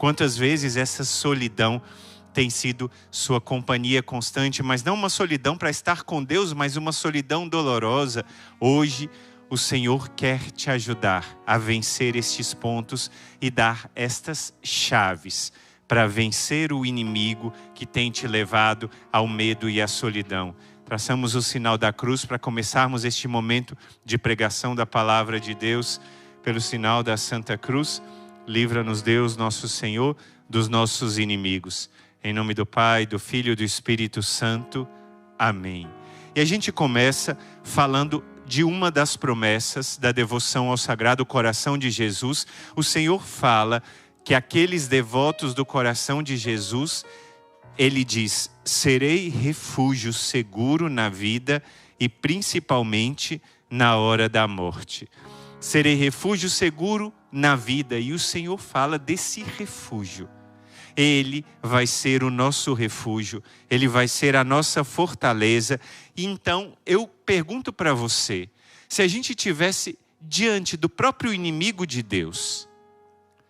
Quantas vezes essa solidão tem sido sua companhia constante, mas não uma solidão para estar com Deus, mas uma solidão dolorosa. Hoje, o Senhor quer te ajudar a vencer estes pontos e dar estas chaves para vencer o inimigo que tem te levado ao medo e à solidão. Traçamos o sinal da cruz para começarmos este momento de pregação da palavra de Deus. Pelo sinal da Santa Cruz, livra-nos Deus, nosso Senhor, dos nossos inimigos. Em nome do Pai, do Filho e do Espírito Santo. Amém. E a gente começa falando de uma das promessas da devoção ao Sagrado Coração de Jesus. O Senhor fala que aqueles devotos do coração de Jesus, Ele diz: serei refúgio seguro na vida e principalmente na hora da morte. Serei refúgio seguro na vida, e o Senhor fala desse refúgio. Ele vai ser o nosso refúgio, Ele vai ser a nossa fortaleza. E então eu pergunto para você, se a gente estivesse diante do próprio inimigo de Deus,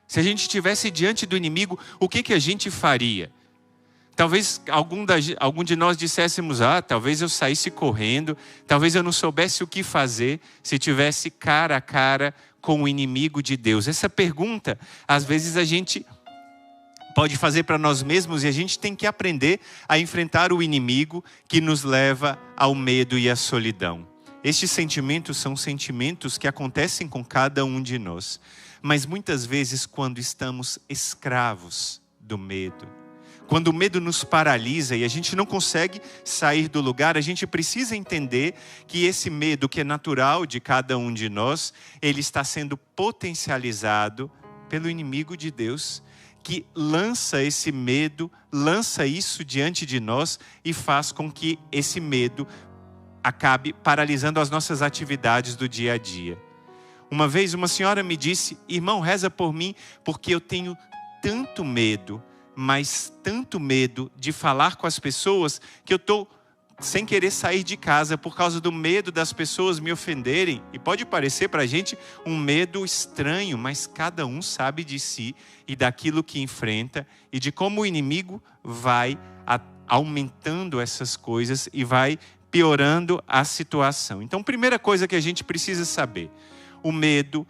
se a gente estivesse diante do inimigo, o que a gente faria? Talvez algum de nós disséssemos: talvez eu saísse correndo, talvez eu não soubesse o que fazer se tivesse cara a cara com o inimigo de Deus. Essa pergunta, às vezes a gente pode fazer para nós mesmos, e a gente tem que aprender a enfrentar o inimigo que nos leva ao medo e à solidão. Estes sentimentos são sentimentos que acontecem com cada um de nós, mas muitas vezes quando estamos escravos do medo, quando o medo nos paralisa e a gente não consegue sair do lugar, a gente precisa entender que esse medo, que é natural de cada um de nós, ele está sendo potencializado pelo inimigo de Deus, que lança esse medo, lança isso diante de nós e faz com que esse medo acabe paralisando as nossas atividades do dia a dia. Uma vez uma senhora me disse: irmão, reza por mim, porque eu tenho tanto medo, mas tanto medo de falar com as pessoas, que eu estou sem querer sair de casa por causa do medo das pessoas me ofenderem. E pode parecer para a gente um medo estranho, mas cada um sabe de si e daquilo que enfrenta e de como o inimigo vai aumentando essas coisas e vai piorando a situação. Então, primeira coisa que a gente precisa saber: o medo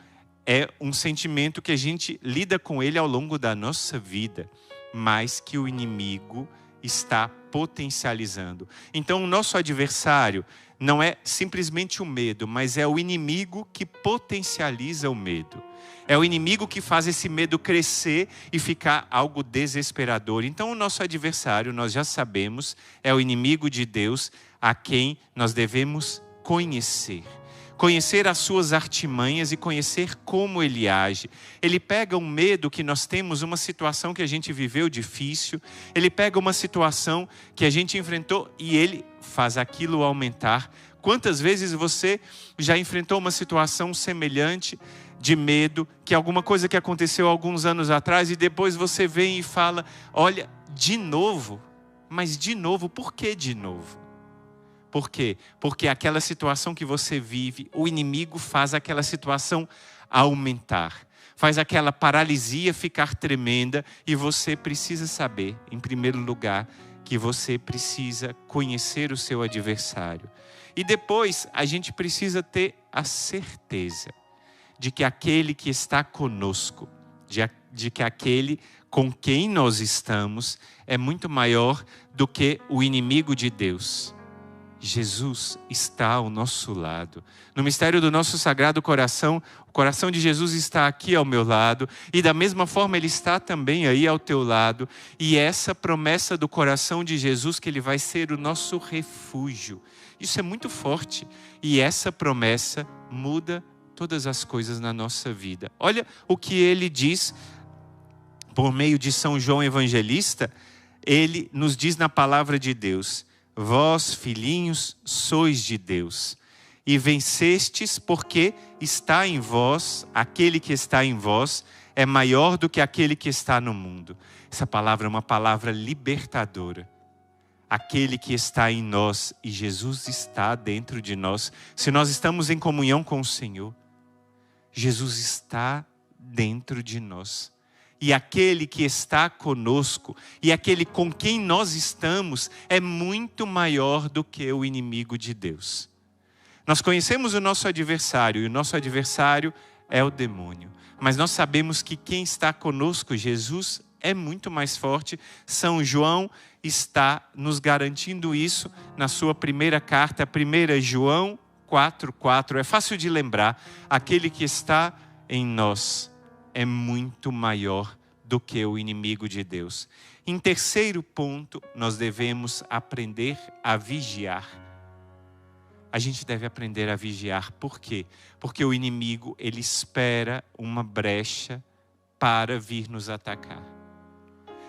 é um sentimento que a gente lida com ele ao longo da nossa vida, mas que o inimigo está potencializando. Então, o nosso adversário não é simplesmente o medo, mas é o inimigo que potencializa o medo. É o inimigo que faz esse medo crescer e ficar algo desesperador. Então, o nosso adversário, nós já sabemos, é o inimigo de Deus, a quem nós devemos conhecer. Conhecer as suas artimanhas e conhecer como ele age. Ele pega um medo que nós temos, uma situação que a gente viveu difícil. Ele pega uma situação que a gente enfrentou e ele faz aquilo aumentar. Quantas vezes você já enfrentou uma situação semelhante de medo, que alguma coisa que aconteceu alguns anos atrás, e depois você vem e fala: olha, de novo? Mas de novo, por que de novo? Por quê? Porque aquela situação que você vive, o inimigo faz aquela situação aumentar. Faz aquela paralisia ficar tremenda, e você precisa saber, em primeiro lugar, que você precisa conhecer o seu adversário. E depois, a gente precisa ter a certeza de que aquele que está conosco, de que aquele com quem nós estamos, é muito maior do que o inimigo de Deus. Jesus está ao nosso lado. No mistério do nosso Sagrado Coração, o coração de Jesus está aqui ao meu lado, e da mesma forma Ele está também aí ao teu lado. E essa promessa do coração de Jesus, que Ele vai ser o nosso refúgio, isso é muito forte. E essa promessa muda todas as coisas na nossa vida. Olha o que Ele diz por meio de São João Evangelista. Ele nos diz na palavra de Deus: vós, filhinhos, sois de Deus, e vencestes, porque está em vós, aquele que está em vós é maior do que aquele que está no mundo. Essa palavra é uma palavra libertadora. Aquele que está em nós, e Jesus está dentro de nós. Se nós estamos em comunhão com o Senhor, Jesus está dentro de nós. E aquele que está conosco e aquele com quem nós estamos é muito maior do que o inimigo de Deus. Nós conhecemos o nosso adversário e o nosso adversário é o demônio. Mas nós sabemos que quem está conosco, Jesus, é muito mais forte. São João está nos garantindo isso na sua primeira carta, 1 João 4:4. É fácil de lembrar, aquele que está em nós é muito maior do que o inimigo de Deus. Em terceiro ponto, nós devemos aprender a vigiar. A gente deve aprender a vigiar. Por quê? Porque o inimigo, ele espera uma brecha para vir nos atacar.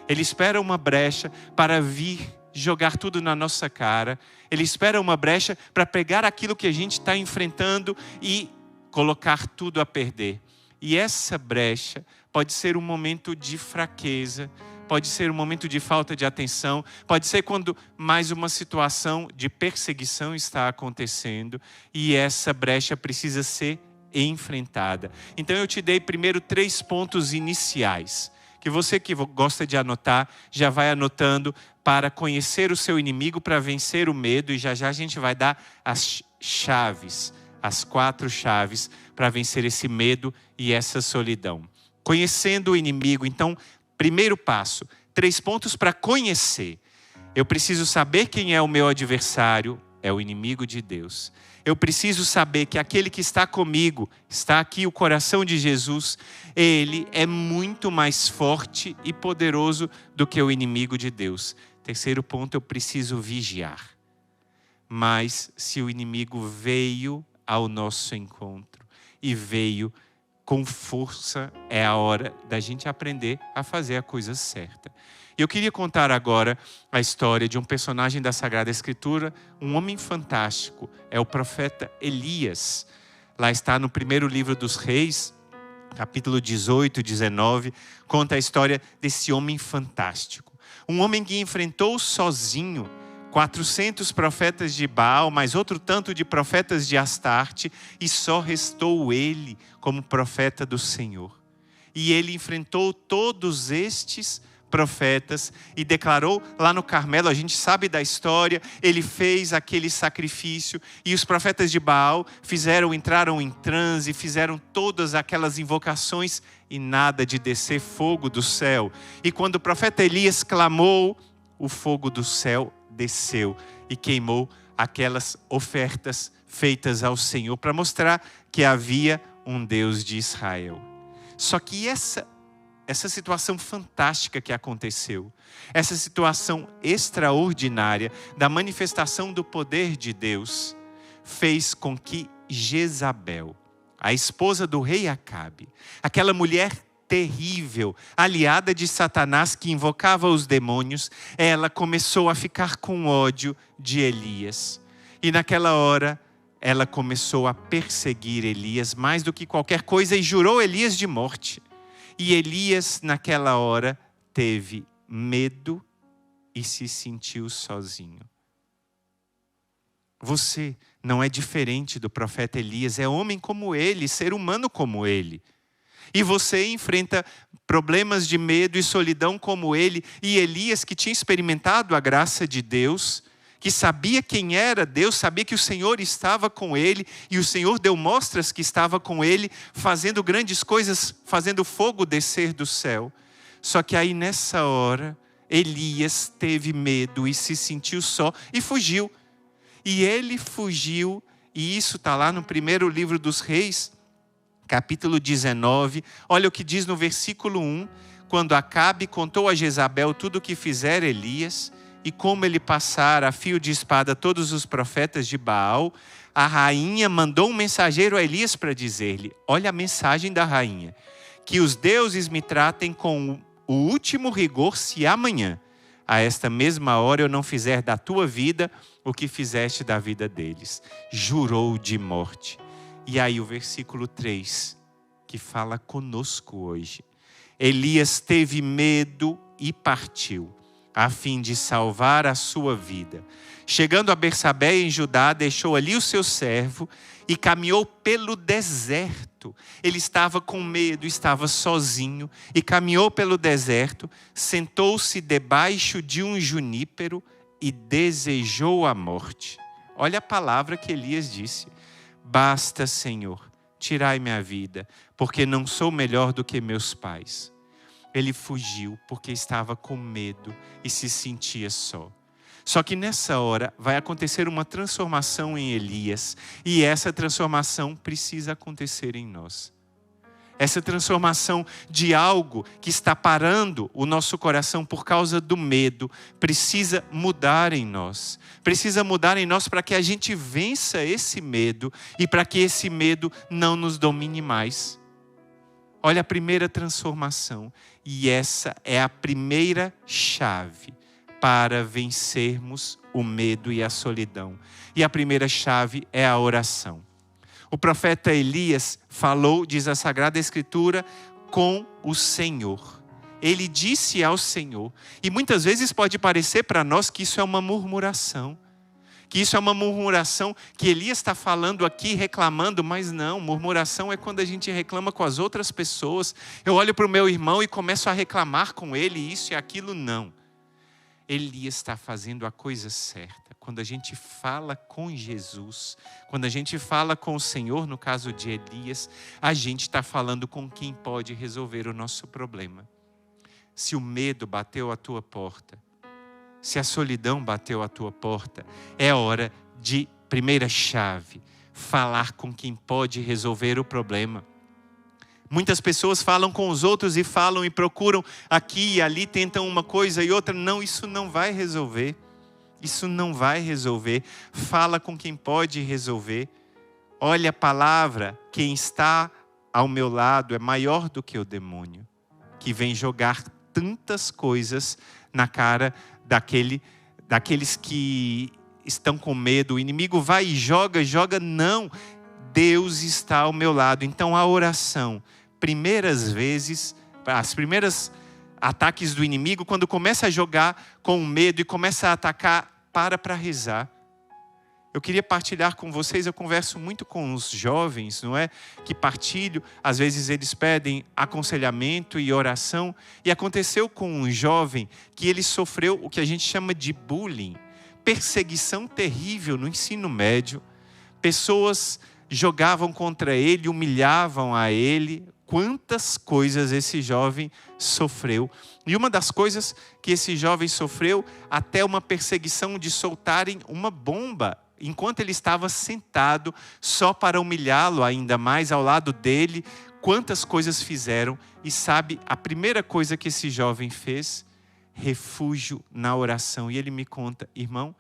Ele espera uma brecha para vir jogar tudo na nossa cara. Ele espera uma brecha para pegar aquilo que a gente está enfrentando e colocar tudo a perder. E essa brecha pode ser um momento de fraqueza, pode ser um momento de falta de atenção, pode ser quando mais uma situação de perseguição está acontecendo e essa brecha precisa ser enfrentada. Então eu te dei primeiro 3 pontos iniciais, que você que gosta de anotar, já vai anotando para conhecer o seu inimigo, para vencer o medo, e já já a gente vai dar as chaves, as 4 chaves para vencer esse medo e essa solidão. Conhecendo o inimigo, então, primeiro passo, 3 pontos para conhecer. Eu preciso saber quem é o meu adversário, é o inimigo de Deus. Eu preciso saber que aquele que está comigo, está aqui o coração de Jesus, ele é muito mais forte e poderoso do que o inimigo de Deus. Terceiro ponto, eu preciso vigiar. Mas se o inimigo veio ao nosso encontro e veio com força, é a hora da gente aprender a fazer a coisa certa. Eu queria contar agora a história de um personagem da Sagrada Escritura, um homem fantástico, é o profeta Elias. Lá está no primeiro livro dos Reis, capítulo 18, 19, conta a história desse homem fantástico. Um homem que enfrentou sozinho 400 profetas de Baal, mais outro tanto de profetas de Astarte, e só restou ele como profeta do Senhor. E ele enfrentou todos estes profetas e declarou lá no Carmelo, a gente sabe da história, ele fez aquele sacrifício e os profetas de Baal entraram em transe, fizeram todas aquelas invocações e nada de descer fogo do céu. E quando o profeta Elias clamou, o fogo do céu desceu e queimou aquelas ofertas feitas ao Senhor para mostrar que havia um Deus de Israel. Só que essa situação fantástica que aconteceu, essa situação extraordinária da manifestação do poder de Deus, fez com que Jezabel, a esposa do rei Acabe, aquela mulher terrível, aliada de Satanás que invocava os demônios, ela começou a ficar com ódio de Elias. E naquela hora, ela começou a perseguir Elias mais do que qualquer coisa e jurou Elias de morte. E Elias, naquela hora, teve medo e se sentiu sozinho. Você não é diferente do profeta Elias, é homem como ele, ser humano como ele. E você enfrenta problemas de medo e solidão como ele. E Elias, que tinha experimentado a graça de Deus, que sabia quem era Deus, sabia que o Senhor estava com ele, e o Senhor deu mostras que estava com ele, fazendo grandes coisas, fazendo fogo descer do céu. Só que aí nessa hora, Elias teve medo e se sentiu só e fugiu. E ele fugiu, e isso está lá no primeiro livro dos Reis, capítulo 19, olha o que diz no versículo 1, quando Acabe contou a Jezabel tudo o que fizera Elias, e como ele passara a fio de espada todos os profetas de Baal, a rainha mandou um mensageiro a Elias para dizer-lhe, olha a mensagem da rainha, que os deuses me tratem com o último rigor se amanhã, a esta mesma hora eu não fizer da tua vida o que fizeste da vida deles. Jurou de morte. E aí o versículo 3, que fala conosco hoje. Elias teve medo e partiu, a fim de salvar a sua vida. Chegando a Bersabé em Judá, deixou ali o seu servo e caminhou pelo deserto deserto. Ele estava com medo, estava sozinho e caminhou pelo deserto, sentou-se debaixo de um junípero e desejou a morte. Olha a palavra que Elias disse: basta, Senhor, tirai minha vida, porque não sou melhor do que meus pais. Ele fugiu porque estava com medo e se sentia só. Só que nessa hora vai acontecer uma transformação em Elias, e essa transformação precisa acontecer em nós. Essa transformação de algo que está parando o nosso coração por causa do medo precisa mudar em nós. Precisa mudar em nós para que a gente vença esse medo e para que esse medo não nos domine mais. Olha a primeira transformação, e essa é a primeira chave para vencermos o medo e a solidão. E a primeira chave é a oração. O profeta Elias falou, diz a Sagrada Escritura, com o Senhor. Ele disse ao Senhor. E muitas vezes pode parecer para nós que isso é uma murmuração. Que isso é uma murmuração que Elias está falando aqui, reclamando, mas não, murmuração é quando a gente reclama com as outras pessoas. Eu olho para o meu irmão e começo a reclamar com ele, isso e aquilo, não. Elias está fazendo a coisa certa. Quando a gente fala com Jesus, quando a gente fala com o Senhor, no caso de Elias, a gente está falando com quem pode resolver o nosso problema. Se o medo bateu à tua porta, se a solidão bateu à tua porta, é hora de, primeira chave, falar com quem pode resolver o problema. Muitas pessoas falam com os outros e falam e procuram aqui e ali, tentam uma coisa e outra. Não, isso não vai resolver. Isso não vai resolver. Fala com quem pode resolver. Olha a palavra, quem está ao meu lado é maior do que o demônio, que vem jogar tantas coisas na cara daqueles que estão com medo. O inimigo vai e joga, não. Deus está ao meu lado. Então a oração, as primeiras ataques do inimigo, quando começa a jogar com medo e começa a atacar, para rezar. Eu queria partilhar com vocês, eu converso muito com os jovens, não é? Que partilho, às vezes eles pedem aconselhamento e oração. E aconteceu com um jovem que ele sofreu o que a gente chama de bullying, perseguição terrível no ensino médio. Pessoas jogavam contra ele, humilhavam a ele. Quantas coisas esse jovem sofreu. E uma das coisas que esse jovem sofreu, até uma perseguição de soltarem uma bomba, enquanto ele estava sentado, só para humilhá-lo ainda mais ao lado dele. Quantas coisas fizeram. E sabe, a primeira coisa que esse jovem fez? Refúgio na oração. E ele me conta: irmão,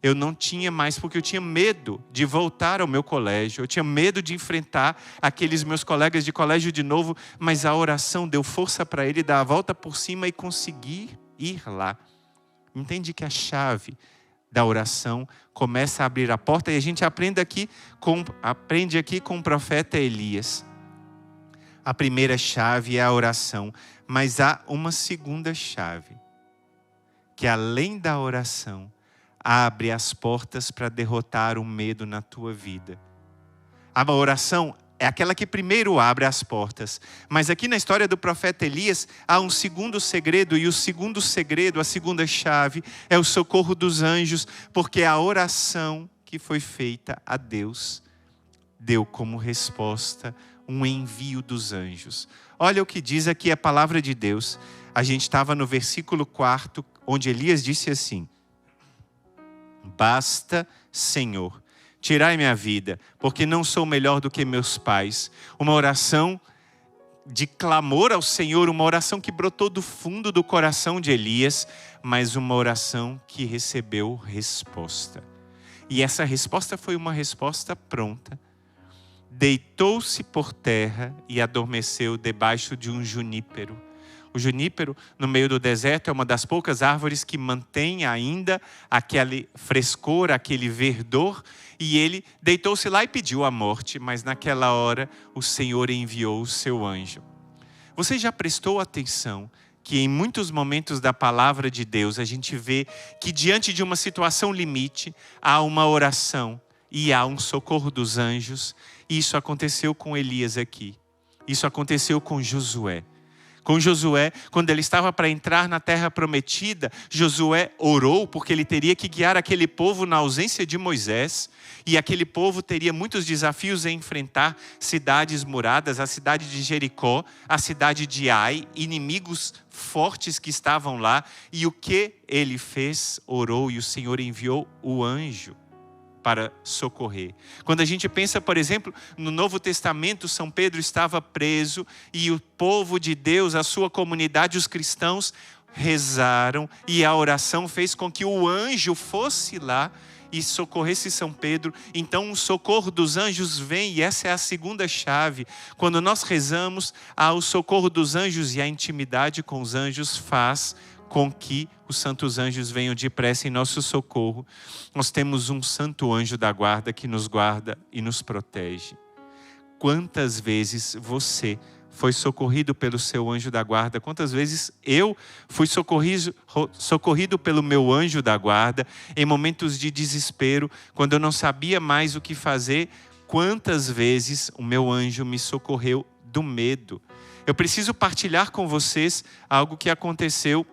eu não tinha mais, porque eu tinha medo de voltar ao meu colégio. Eu tinha medo de enfrentar aqueles meus colegas de colégio de novo. Mas a oração deu força para ele dar a volta por cima e conseguir ir lá. Entende que a chave da oração começa a abrir a porta. E a gente aprende aqui com o profeta Elias. A primeira chave é a oração. Mas há uma segunda chave, que além da oração, abre as portas para derrotar o medo na tua vida. A oração é aquela que primeiro abre as portas. Mas aqui na história do profeta Elias, há um segundo segredo. E o segundo segredo, a segunda chave, é o socorro dos anjos. Porque a oração que foi feita a Deus deu como resposta um envio dos anjos. Olha o que diz aqui a palavra de Deus. A gente estava no versículo 4, onde Elias disse assim: basta, Senhor, tirai minha vida, porque não sou melhor do que meus pais. Uma oração de clamor ao Senhor, uma oração que brotou do fundo do coração de Elias, mas uma oração que recebeu resposta. E essa resposta foi uma resposta pronta. Deitou-se por terra e adormeceu debaixo de um junípero. O junípero, no meio do deserto, é uma das poucas árvores que mantém ainda aquele frescor, aquele verdor. E ele deitou-se lá e pediu a morte, mas naquela hora o Senhor enviou o seu anjo. Você já prestou atenção que em muitos momentos da palavra de Deus a gente vê que diante de uma situação limite há uma oração e há um socorro dos anjos? Isso aconteceu com Elias aqui. Isso aconteceu com Josué. Com Josué, quando ele estava para entrar na terra prometida, Josué orou porque ele teria que guiar aquele povo na ausência de Moisés. E aquele povo teria muitos desafios a enfrentar: cidades muradas, a cidade de Jericó, a cidade de Ai, inimigos fortes que estavam lá. E o que ele fez? Orou, e o Senhor enviou o anjo para socorrer. Quando a gente pensa, por exemplo, no Novo Testamento, São Pedro estava preso e o povo de Deus, a sua comunidade, os cristãos, rezaram, e a oração fez com que o anjo fosse lá e socorresse São Pedro. Então o socorro dos anjos vem, e essa é a segunda chave. Quando nós rezamos, o socorro dos anjos e a intimidade com os anjos faz com que os santos anjos venham depressa em nosso socorro. Nós temos um santo anjo da guarda que nos guarda e nos protege. Quantas vezes você foi socorrido pelo seu anjo da guarda? Quantas vezes eu fui socorrido pelo meu anjo da guarda em momentos de desespero, quando eu não sabia mais o que fazer? Quantas vezes o meu anjo me socorreu do medo? Eu preciso partilhar com vocês algo que aconteceu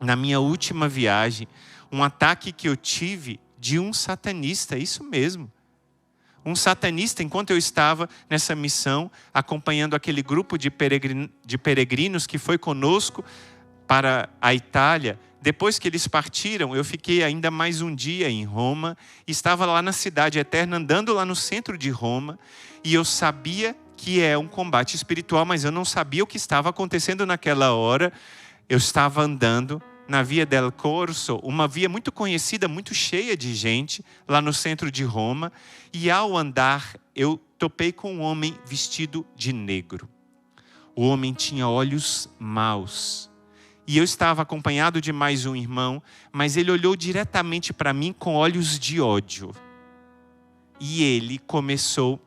na minha última viagem, um ataque que eu tive de um satanista, isso mesmo. Um satanista, enquanto eu estava nessa missão, acompanhando aquele grupo de peregrinos que foi conosco para a Itália. Depois que eles partiram, eu fiquei ainda mais um dia em Roma, estava lá na Cidade Eterna, andando lá no centro de Roma, e eu sabia que é um combate espiritual, mas eu não sabia o que estava acontecendo naquela hora. Eu estava andando na Via del Corso, uma via muito conhecida, muito cheia de gente, lá no centro de Roma. E ao andar, eu topei com um homem vestido de negro. O homem tinha olhos maus. E eu estava acompanhado de mais um irmão, mas ele olhou diretamente para mim com olhos de ódio. E ele começou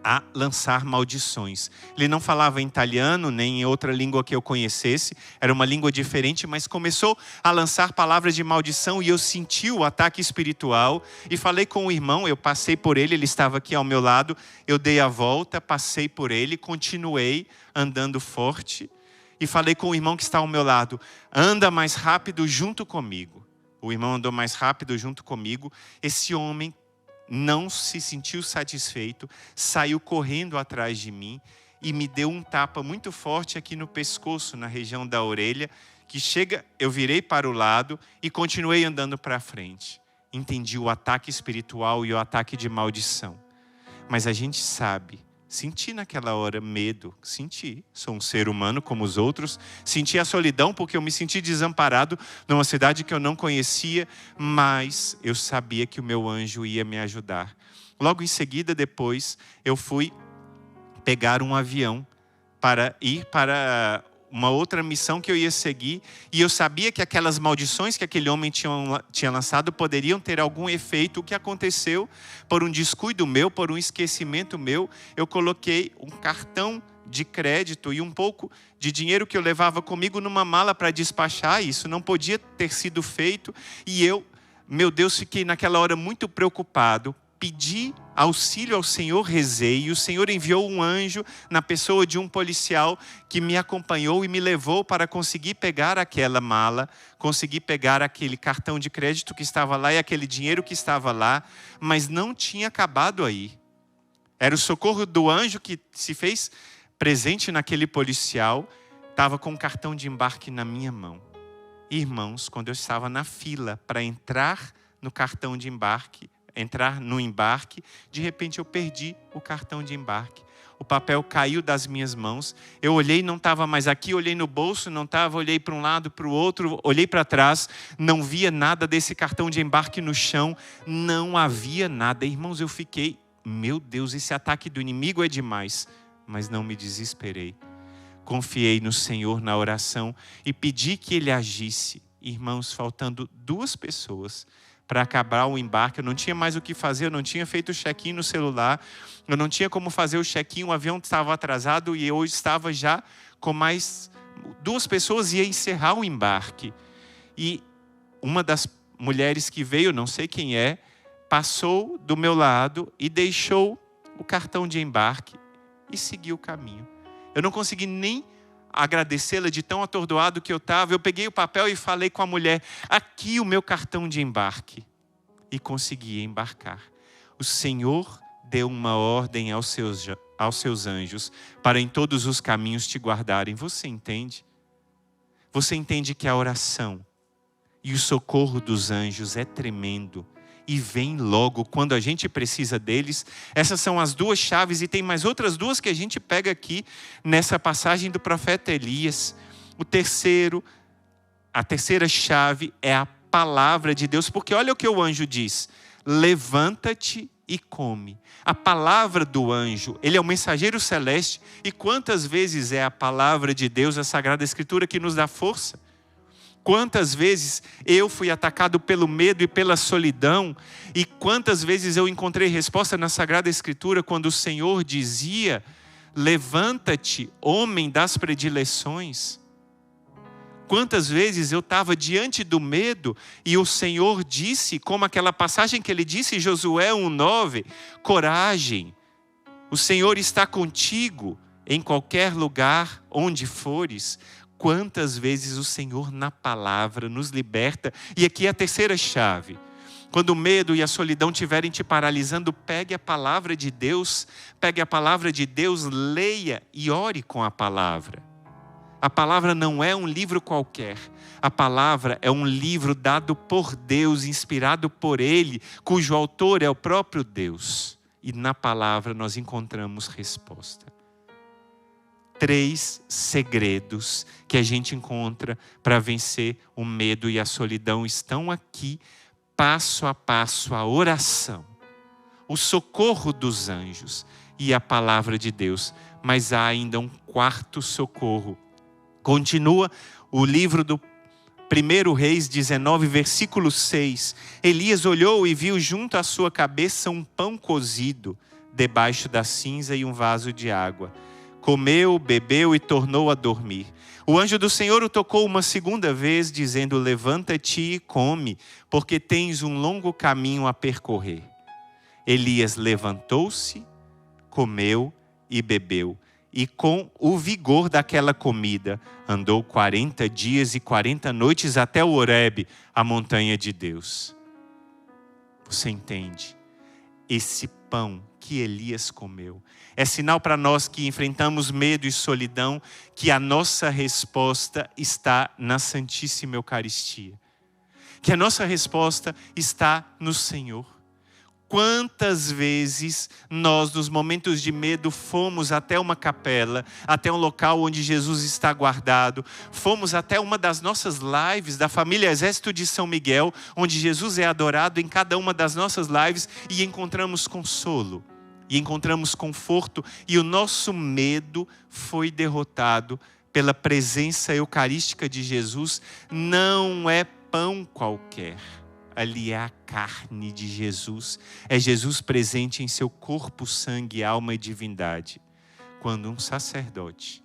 a lançar maldições. Ele não falava em italiano, nem em outra língua que eu conhecesse, era uma língua diferente, mas começou a lançar palavras de maldição, e eu senti o ataque espiritual, e falei com o irmão. Eu passei por ele, ele estava aqui ao meu lado, eu dei a volta, passei por ele, continuei andando forte, e falei com o irmão que está ao meu lado: anda mais rápido junto comigo. O irmão andou mais rápido junto comigo. Esse homem não se sentiu satisfeito, saiu correndo atrás de mim e me deu um tapa muito forte aqui no pescoço, na região da orelha, que eu virei para o lado e continuei andando para frente. Entendi o ataque espiritual e o ataque de maldição. Mas a gente sabe, senti naquela hora medo, sou um ser humano como os outros, senti a solidão porque eu me senti desamparado numa cidade que eu não conhecia, mas eu sabia que o meu anjo ia me ajudar. Logo em seguida, depois, eu fui pegar um avião para ir para uma outra missão que eu ia seguir, e eu sabia que aquelas maldições que aquele homem tinha lançado poderiam ter algum efeito. O que aconteceu? Por um descuido meu, por um esquecimento meu, eu coloquei um cartão de crédito e um pouco de dinheiro que eu levava comigo numa mala para despachar. Isso não podia ter sido feito, e eu, meu Deus, fiquei naquela hora muito preocupado. Pedi auxílio ao Senhor, rezei, e o Senhor enviou um anjo na pessoa de um policial que me acompanhou e me levou para conseguir pegar aquela mala, conseguir pegar aquele cartão de crédito que estava lá e aquele dinheiro que estava lá, mas não tinha acabado aí. Era o socorro do anjo que se fez presente naquele policial, estava com um cartão de embarque na minha mão. Irmãos, quando eu estava na fila para entrar no cartão de embarque, entrar no embarque, de repente eu perdi o cartão de embarque. O papel caiu das minhas mãos. Eu olhei, não estava mais aqui. Olhei no bolso, não estava. Olhei para um lado, para o outro. Olhei para trás, não via nada desse cartão de embarque no chão. Não havia nada. Irmãos, eu fiquei, meu Deus, esse ataque do inimigo é demais. Mas não me desesperei. Confiei no Senhor na oração e pedi que Ele agisse. Irmãos, faltando 2 pessoas para acabar o embarque, eu não tinha mais o que fazer, eu não tinha feito o check-in no celular, eu não tinha como fazer o check-in, o avião estava atrasado e eu estava já com mais 2 pessoas e ia encerrar o embarque. E uma das mulheres que veio, não sei quem é, passou do meu lado e deixou o cartão de embarque e segui o caminho. Eu não consegui nem agradecê-la de tão atordoado que eu estava. Eu peguei o papel e falei com a mulher: aqui o meu cartão de embarque. E consegui embarcar. O Senhor deu uma ordem aos seus anjos para em todos os caminhos te guardarem. Você entende? Você entende que a oração e o socorro dos anjos é tremendo e vem logo quando a gente precisa deles. Essas são as duas chaves, e tem mais outras duas que a gente pega aqui nessa passagem do profeta Elias. A terceira chave é a palavra de Deus, porque olha o que o anjo diz: levanta-te e come. A palavra do anjo, ele é o mensageiro celeste, e quantas vezes é a palavra de Deus, a Sagrada Escritura, que nos dá força? Quantas vezes eu fui atacado pelo medo e pela solidão, e quantas vezes eu encontrei resposta na Sagrada Escritura quando o Senhor dizia: levanta-te, homem das predileções. Quantas vezes eu estava diante do medo e o Senhor disse, como aquela passagem que ele disse em Josué 1:9, coragem, o Senhor está contigo em qualquer lugar onde fores. Quantas vezes o Senhor na palavra nos liberta. E aqui é a terceira chave. Quando o medo e a solidão estiverem te paralisando, pegue a palavra de Deus, leia e ore com a palavra. A palavra não é um livro qualquer. A palavra é um livro dado por Deus, inspirado por Ele, cujo autor é o próprio Deus. E na palavra nós encontramos resposta. 3 segredos que a gente encontra para vencer o medo e a solidão estão aqui, passo a passo: a oração, o socorro dos anjos e a palavra de Deus. Mas há ainda um quarto socorro. Continua o livro do 1 Reis 19, versículo 6. Elias olhou e viu junto à sua cabeça um pão cozido, debaixo da cinza e um vaso de água. Comeu, bebeu e tornou a dormir. O anjo do Senhor o tocou uma segunda vez, dizendo: levanta-te e come, porque tens um longo caminho a percorrer. Elias levantou-se, comeu e bebeu. E com o vigor daquela comida, andou 40 dias e 40 noites até o Horebe, a montanha de Deus. Você entende? Esse pão que Elias comeu é sinal para nós que enfrentamos medo e solidão, que a nossa resposta está na Santíssima Eucaristia. Que a nossa resposta está no Senhor. Quantas vezes nós, nos momentos de medo, fomos até uma capela, até um local onde Jesus está guardado, fomos até uma das nossas lives da família Exército de São Miguel, onde Jesus é adorado em cada uma das nossas lives, e encontramos consolo, e encontramos conforto, e o nosso medo foi derrotado pela presença eucarística de Jesus. Não é pão qualquer. Ali é a carne de Jesus. É Jesus presente em seu corpo, sangue, alma e divindade. Quando um sacerdote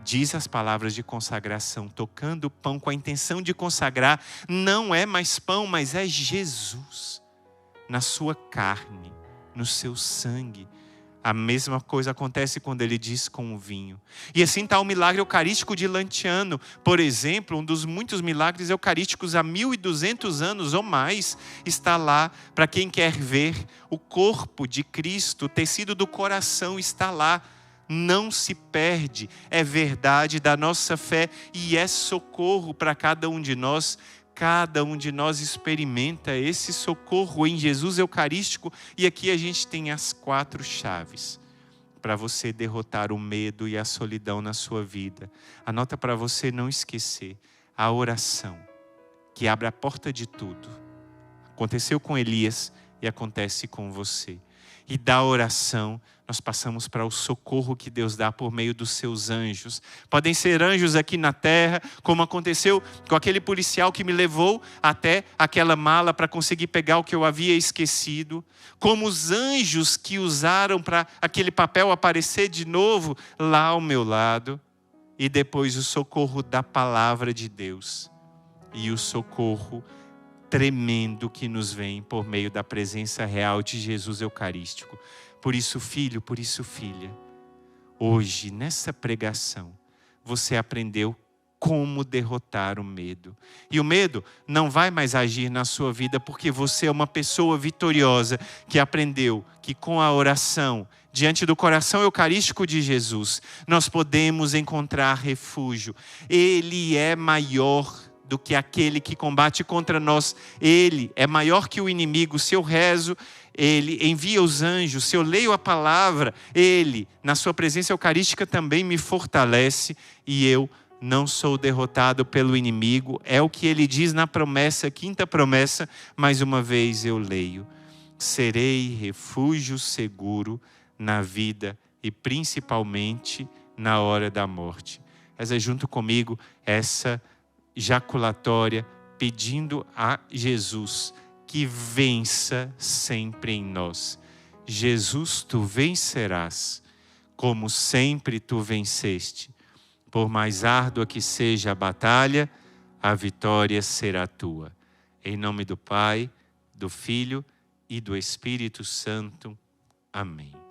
diz as palavras de consagração, tocando o pão com a intenção de consagrar, não é mais pão, mas é Jesus. Na sua carne, no seu sangue. A mesma coisa acontece quando ele diz com o vinho. E assim está o milagre eucarístico de Lanciano. Por exemplo, um dos muitos milagres eucarísticos há 1200 anos ou mais está lá para quem quer ver. O corpo de Cristo, o tecido do coração está lá. Não se perde, é verdade da nossa fé e é socorro para cada um de nós. Cada um de nós experimenta esse socorro em Jesus Eucarístico. E aqui a gente tem as 4 chaves para você derrotar o medo e a solidão na sua vida. Anota para você não esquecer: a oração, que abre a porta de tudo. Aconteceu com Elias e acontece com você. E da oração, nós passamos para o socorro que Deus dá por meio dos seus anjos. Podem ser anjos aqui na terra, como aconteceu com aquele policial que me levou até aquela mala para conseguir pegar o que eu havia esquecido. Como os anjos que usaram para aquele papel aparecer de novo lá ao meu lado. E depois o socorro da palavra de Deus. E o socorro tremendo que nos vem por meio da presença real de Jesus Eucarístico. Por isso, filho, por isso, filha, hoje, nessa pregação, você aprendeu como derrotar o medo. E o medo não vai mais agir na sua vida porque você é uma pessoa vitoriosa que aprendeu que com a oração, diante do coração eucarístico de Jesus, nós podemos encontrar refúgio. Ele é maior do que aquele que combate contra nós. Ele é maior que o inimigo. Se eu rezo, Ele envia os anjos. Se eu leio a palavra, Ele, na sua presença eucarística, também me fortalece e eu não sou derrotado pelo inimigo. É o que Ele diz na promessa, quinta promessa. Mais uma vez eu leio: serei refúgio seguro na vida e principalmente na hora da morte. Reza junto comigo essa jaculatória, pedindo a Jesus que vença sempre em nós. Jesus, tu vencerás, como sempre tu venceste. Por mais árdua que seja a batalha, a vitória será tua. Em nome do Pai, do Filho e do Espírito Santo. Amém.